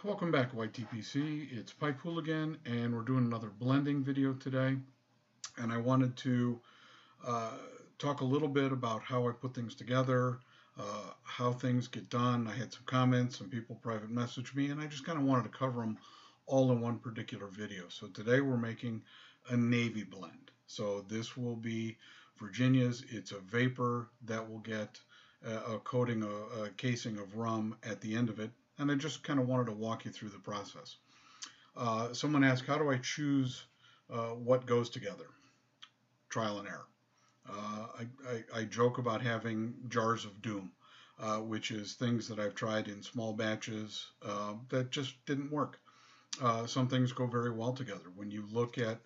Welcome back, YTPC. It's Pipe Hooligan, and we're doing another blending video today. And I wanted to uh, talk a little bit about how I put things together, how things get done. I had some comments, some people private messaged me, and I just kind of wanted to cover them all in one particular video. So today we're making a navy blend. So this will be Virginia's. It's a VaPer that will get a coating, a casing of rum at the end of it. And I just kind of wanted to walk you through the process. Someone asked, how do I choose what goes together? Trial and error. I joke about having jars of doom, which is things that I've tried in small batches that just didn't work. Some things go very well together. When you look at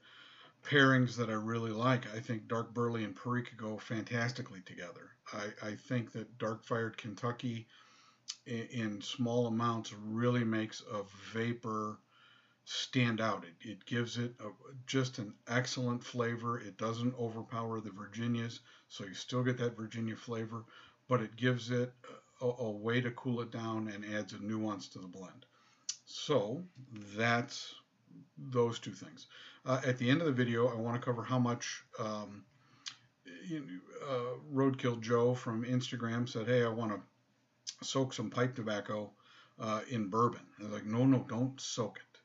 pairings that I really like, I think dark Burley and Perique go fantastically together. I think that dark fired Kentucky in small amounts really makes a VaPer stand out. It gives it just an excellent flavor. It doesn't overpower the Virginias, so you still get that Virginia flavor, but it gives it a way to cool it down and adds a nuance to the blend. So that's those two things. At the end of the video, I want to cover how much Roadkill Joe from Instagram said, hey, I want to soak some pipe tobacco in bourbon. I was like, no, don't soak it.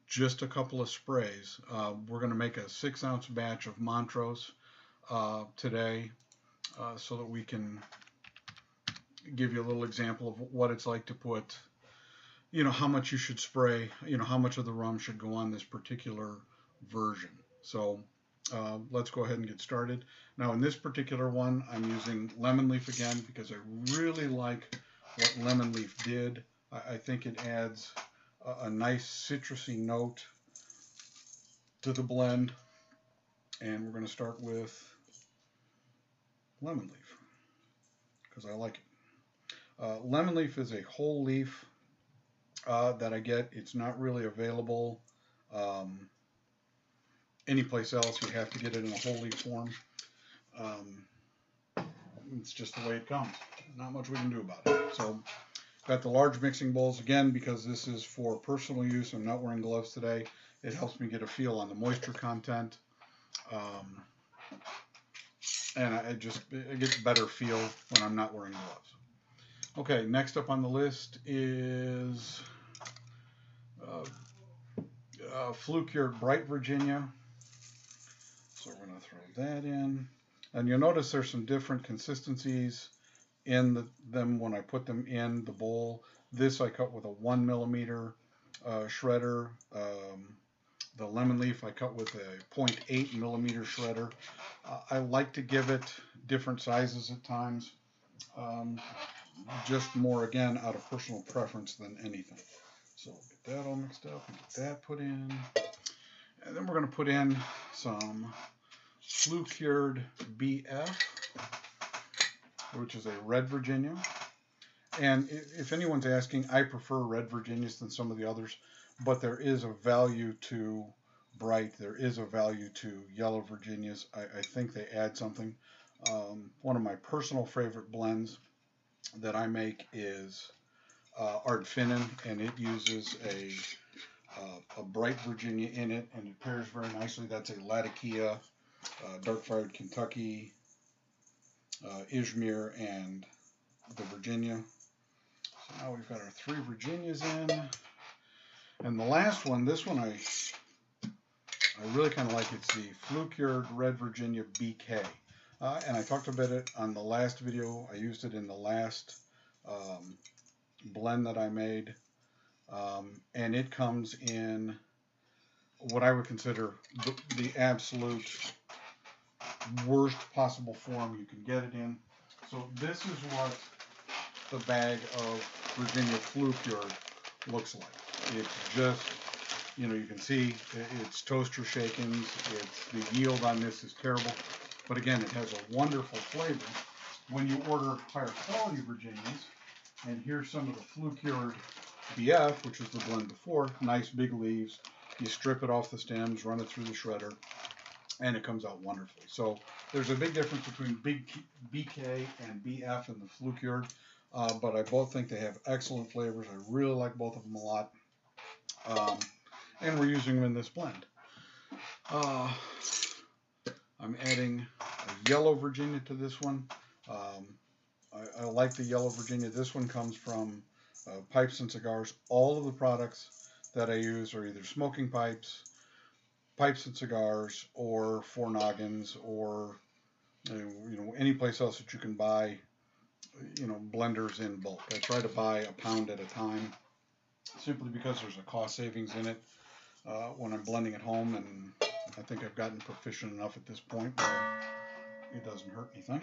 Just a couple of sprays. We're going to make a 6-ounce batch of Montrose today so that we can give you a little example of what it's like to put, how much you should spray, how much of the rum should go on this particular version. So let's go ahead and get started. Now in this particular one, I'm using lemon leaf again because I really like what lemon leaf did. I think it adds a nice citrusy note to the blend. And we're going to start with lemon leaf because I like it. Lemon leaf is a whole leaf that I get. It's not really available anyplace else. You have to get it in a whole leaf form. It's just the way it comes. Not much we can do about it. So got the large mixing bowls again because this is for personal use. I'm not wearing gloves today. It helps me get a feel on the moisture content. And I get a better feel when I'm not wearing gloves. Okay, next up on the list is flue-cured bright Virginia. So we're going to throw that in. And you'll notice there's some different consistencies in them when I put them in the bowl. This I cut with a 1 millimeter shredder. The lemon leaf I cut with a 0.8 millimeter shredder. I like to give it different sizes at times. Just more, again, out of personal preference than anything. So get that all mixed up and get that put in. And then we're going to put in some flue-cured BF, which is a red Virginia. And if anyone's asking, I prefer red Virginias than some of the others, but there is a value to bright. There is a value to yellow Virginias. I think they add something. One of my personal favorite blends that I make is Art Finnan, and it uses a bright Virginia in it, and it pairs very nicely. That's a Latakia, dark fired Kentucky, Izmir, and the Virginia. So now we've got our 3 Virginias in. And the last one, this one I really kind of like. It's the flue-cured red Virginia BK. And I talked about it on the last video. I used it in the last blend that I made. And it comes in what I would consider the absolute worst possible form you can get it in. So this is what the bag of Virginia flue-cured looks like. It's just, you can see it's toaster shakings. The yield on this is terrible. But again, it has a wonderful flavor. When you order higher quality Virginias, and here's some of the flue-cured BF, which is the blend before, nice big leaves. You strip it off the stems, run it through the shredder, and it comes out wonderfully. So there's a big difference between big BK and BF and the flue-cured, but I both think they have excellent flavors. I really like both of them a lot. And we're using them in this blend. I'm adding a yellow Virginia to this one. I like the yellow Virginia. This one comes from Pipes and Cigars. All of the products that I use are either smoking pipes, pipes and cigars, or four noggins, or any place else that you can buy blenders in bulk. I try to buy a pound at a time, simply because there's a cost savings in it when I'm blending at home, and I think I've gotten proficient enough at this point where it doesn't hurt anything.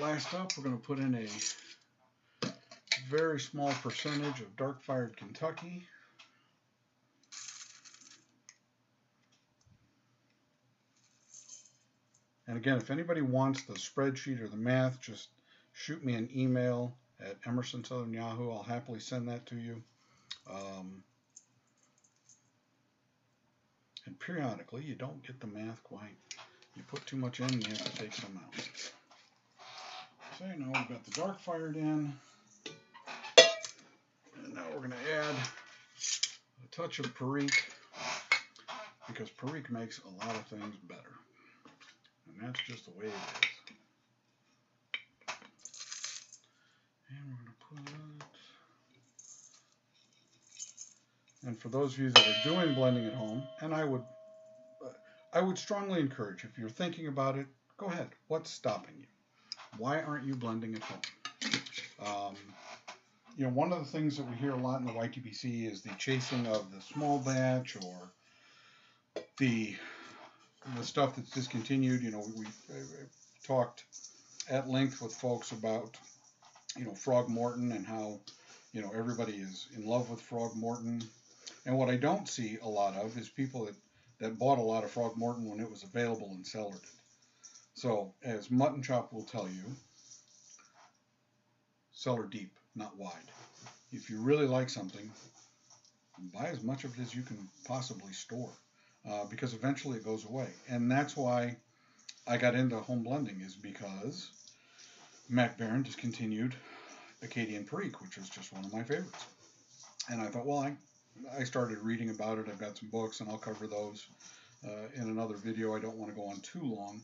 Last up, we're going to put in a very small percentage of dark fired Kentucky. And again, if anybody wants the spreadsheet or the math, just shoot me an email at emersonsouthern.yahoo. I'll happily send that to you. And periodically, you don't get the math quite. You put too much in, you have to take some out. So now we've got the dark fired in. And now we're going to add a touch of Perique, because Perique makes a lot of things better. And that's just the way it is. And we're going to put it. And for those of you that are doing blending at home, and I would strongly encourage, if you're thinking about it, go ahead. What's stopping you? Why aren't you blending at home? One of the things that we hear a lot in the YTBC is the chasing of the small batch, or the stuff that's discontinued. We've talked at length with folks about, Frog Morton, and how, everybody is in love with Frog Morton. And what I don't see a lot of is people that bought a lot of Frog Morton when it was available and cellared it. So, as Mutton Chop will tell you, cellar deep, not wide. If you really like something, buy as much of it as you can possibly store, because eventually it goes away. And that's why I got into home blending, is because Mac Barron discontinued Acadian Perique, which is just one of my favorites. And I thought, well, I started reading about it. I've got some books, and I'll cover those in another video. I don't want to go on too long.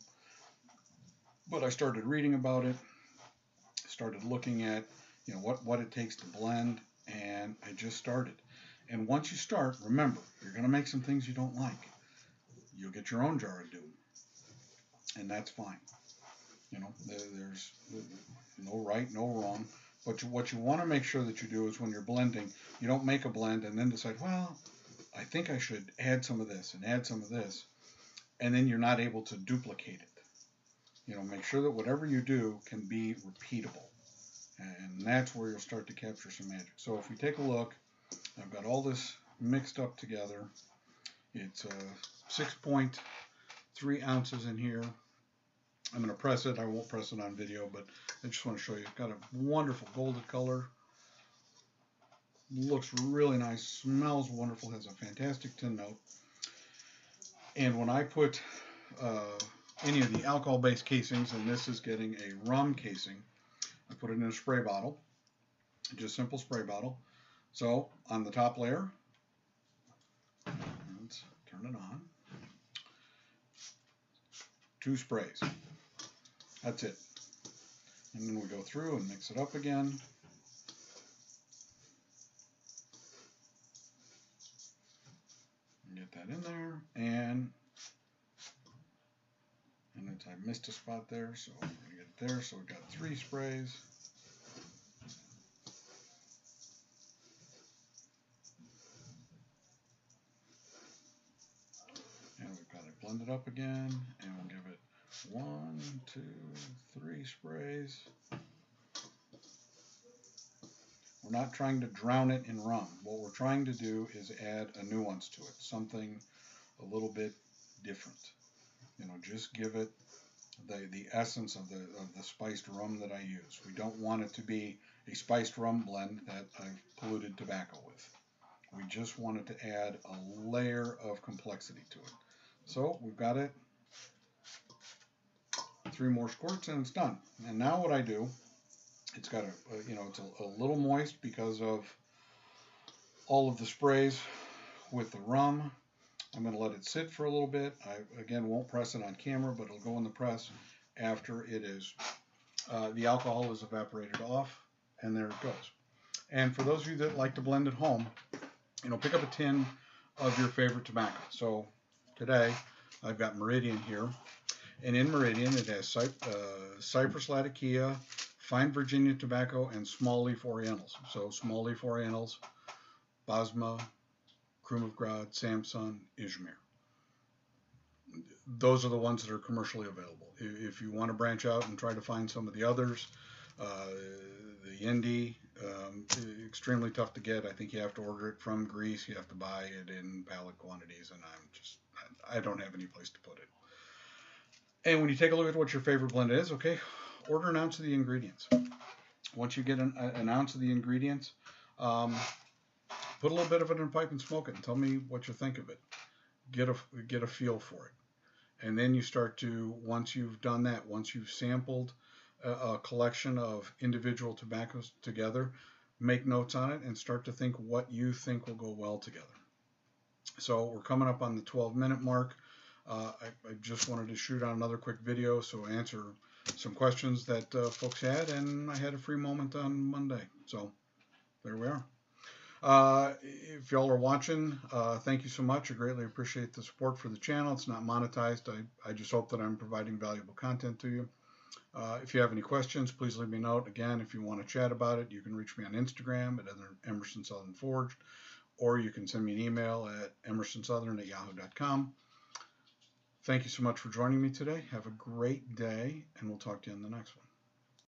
But I started reading about it, started looking at what it takes to blend, and I just started. And once you start, remember, you're going to make some things you don't like. You'll get your own jar of doom, and that's fine. There's no right, no wrong. But what you want to make sure that you do is, when you're blending, you don't make a blend and then decide, well, I think I should add some of this and add some of this, and then you're not able to duplicate it. Make sure that whatever you do can be repeatable, and that's where you'll start to capture some magic. So if we take a look, I've got all this mixed up together. It's 6.3 ounces in here. I'm going to press it. I won't press it on video, but I just want to show you. It's got a wonderful golden color. Looks really nice. Smells wonderful. Has a fantastic tin note. And when I put any of the alcohol-based casings, and this is getting a rum casing, I put it in a spray bottle. Just simple spray bottle. So on the top layer, let's turn it on. 2 sprays. That's it. And then we go through and mix it up again. Get that in there, and I missed a spot there, so we're going to get it there. So we've got 3 sprays. And we've got it blended up again, and we'll give it 1, 2, 3 sprays. We're not trying to drown it in rum. What we're trying to do is add a nuance to it, something a little bit different. Just give it the essence of the spiced rum that I use. We don't want it to be a spiced rum blend that I've polluted tobacco with. We just want it to add a layer of complexity to it. So we've got it. 3 more squirts and it's done. And now what I do, it's got it's a little moist because of all of the sprays with the rum. I'm going to let it sit for a little bit. I, again, won't press it on camera, but it'll go in the press after it is, the alcohol is evaporated off, and there it goes. And for those of you that like to blend at home, pick up a tin of your favorite tobacco. So today, I've got Meridian here. And in Meridian, it has Cypress Latakia, Fine Virginia Tobacco, and Small Leaf Orientals. So Small Leaf Orientals, Basma, Krum of Grad, Samson, Izmir. Those are the ones that are commercially available. If you want to branch out and try to find some of the others, the Indy, extremely tough to get. I think you have to order it from Greece. You have to buy it in pallet quantities, and I don't have any place to put it. And when you take a look at what your favorite blend is, okay, order an ounce of the ingredients. Once you get an ounce of the ingredients, put a little bit of it in a pipe and smoke it and tell me what you think of it. Get a feel for it. And then you start to, once you've done that, once you've sampled a collection of individual tobaccos together, make notes on it and start to think what you think will go well together. So we're coming up on the 12-minute mark. I just wanted to shoot on another quick video, so answer some questions that folks had, and I had a free moment on Monday. So there we are. If y'all are watching, thank you so much. I greatly appreciate the support for the channel. It's not monetized. I just hope that I'm providing valuable content to you. If you have any questions, please leave me a note. Again, if you want to chat about it, you can reach me on Instagram at Emerson Southern Forged, or you can send me an email at emersonsouthern@yahoo.com. Thank you so much for joining me today. Have a great day, and we'll talk to you in the next one.